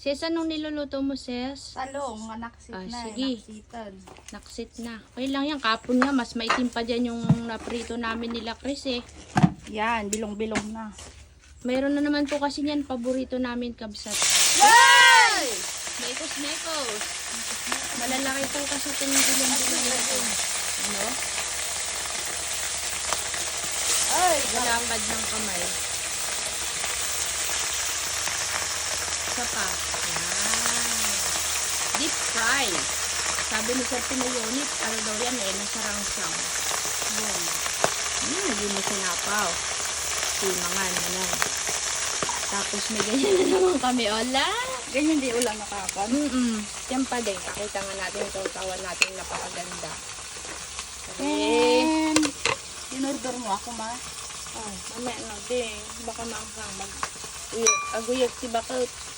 Sis, anong niluluto mo, sis? Talong, naksit na. Sige. Naksitan. Naksit na. Okay lang yan. Kapon nga, mas maitim pa dyan yung naprito namin nila Chris eh. Yan, bilong-bilong na. Mayroon na naman po kasi yan, paborito namin kabsat. Yay! Mekos. Malalaki po kasi itong bilong-bilong na ito. Ano? Ay, Lalapad ng kamay. Isa pa. Yan. Deep fry. Sabi ni Sir Pinayonit, ano daw yan eh, nasarangsang. Yan. Hindi mo sinapaw. Timangan, ano. Tapos may ganyan na naman kami, ola. ganyan di ulang nakapan. Yan pa din. Pakita nga natin itong tawan natin napakaganda. Okay. And, in-order mo ako, ma. Oh, mamaya na din. Baka maanghang. Aguyot si Bakot.